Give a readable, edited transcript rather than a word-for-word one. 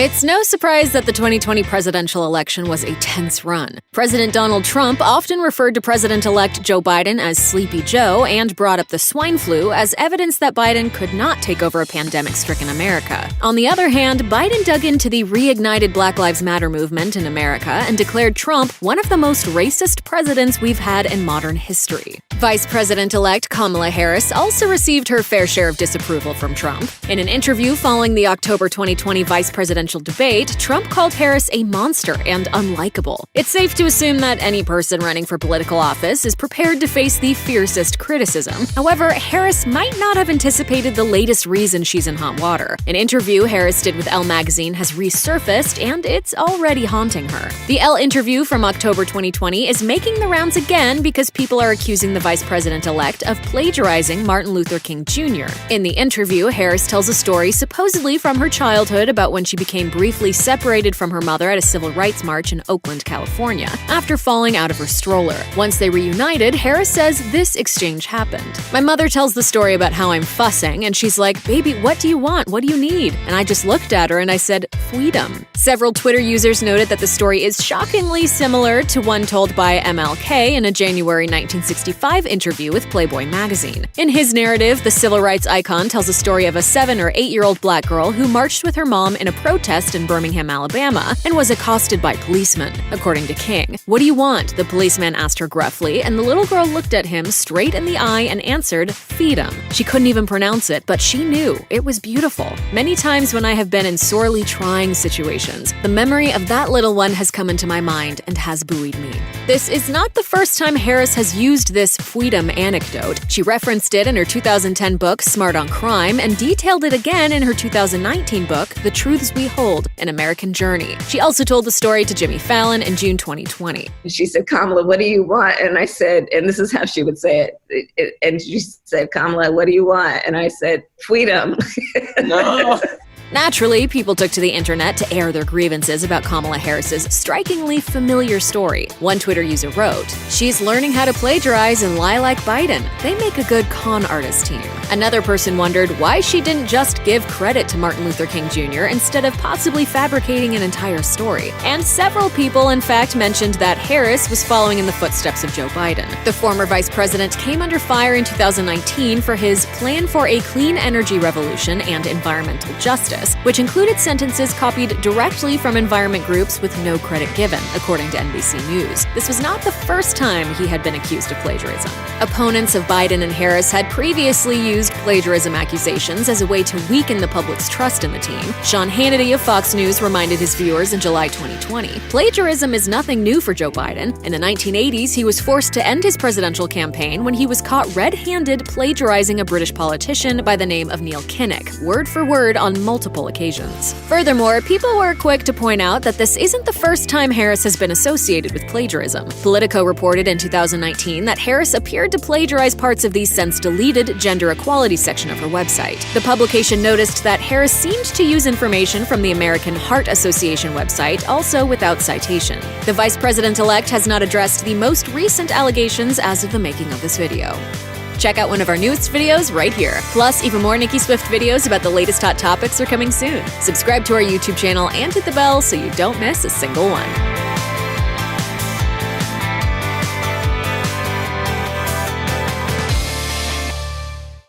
It's no surprise that the 2020 presidential election was a tense run. President Donald Trump often referred to President-elect Joe Biden as Sleepy Joe and brought up the swine flu as evidence that Biden could not take over a pandemic-stricken America. On the other hand, Biden dug into the reignited Black Lives Matter movement in America and declared Trump one of the most racist presidents we've had in modern history. Vice President-elect Kamala Harris also received her fair share of disapproval from Trump. In an interview following the October 2020 vice presidential debate, Trump called Harris a monster and unlikable. It's safe to assume that any person running for political office is prepared to face the fiercest criticism. However, Harris might not have anticipated the latest reason she's in hot water. An interview Harris did with Elle magazine has resurfaced, and it's already haunting her. The Elle interview from October 2020 is making the rounds again because people are accusing the vice president-elect of plagiarizing Martin Luther King Jr. In the interview, Harris tells a story supposedly from her childhood about when she became briefly separated from her mother at a civil rights march in Oakland, California, after falling out of her stroller. Once they reunited, Harris says this exchange happened. "My mother tells the story about how I'm fussing, and she's like, 'Baby, what do you want? What do you need?' And I just looked at her and I said, 'Freedom.'" Several Twitter users noted that the story is shockingly similar to one told by MLK in a January 1965 interview with Playboy magazine. In his narrative, the civil rights icon tells a story of a 7- or 8-year-old black girl who marched with her mom in a protest in Birmingham, Alabama, and was accosted by policemen. According to King, "What do you want?" the policeman asked her gruffly, and the little girl looked at him straight in the eye and answered, "Freedom." She couldn't even pronounce it, but she knew. It was beautiful. Many times when I have been in sorely trying situations, the memory of that little one has come into my mind and has buoyed me. This is not the first time Harris has used this freedom anecdote. She referenced it in her 2010 book, Smart on Crime, and detailed it again in her 2019 book, The Truths We Hold, An American Journey. She also told the story to Jimmy Fallon in June 2020. She said, "Kamala, what do you want?" And I said, and this is how she would say it. And she said, "Kamala, what do you want?" And I said, "Freedom." No. Naturally, people took to the internet to air their grievances about Kamala Harris's strikingly familiar story. One Twitter user wrote, "She's learning how to plagiarize and lie like Biden. They make a good con artist team." Another person wondered why she didn't just give credit to Martin Luther King Jr. instead of possibly fabricating an entire story. And several people, in fact, mentioned that Harris was following in the footsteps of Joe Biden. The former vice president came under fire in 2019 for his plan for a clean energy revolution and environmental justice, which included sentences copied directly from environment groups with no credit given, according to NBC News. This was not the first time he had been accused of plagiarism. Opponents of Biden and Harris had previously used plagiarism accusations as a way to weaken the public's trust in the team. Sean Hannity of Fox News reminded his viewers in July 2020, "Plagiarism is nothing new for Joe Biden. In the 1980s, he was forced to end his presidential campaign when he was caught red-handed plagiarizing a British politician by the name of Neil Kinnock, word for word on multiple occasions." Furthermore, people were quick to point out that this isn't the first time Harris has been associated with plagiarism. Politico reported in 2019 that Harris appeared to plagiarize parts of the since-deleted gender equality section of her website. The publication noticed that Harris seemed to use information from the American Heart Association website, also without citation. The vice president-elect has not addressed the most recent allegations as of the making of this video. Check out one of our newest videos right here. Plus, even more Nicki Swift videos about the latest hot topics are coming soon. Subscribe to our YouTube channel and hit the bell so you don't miss a single one.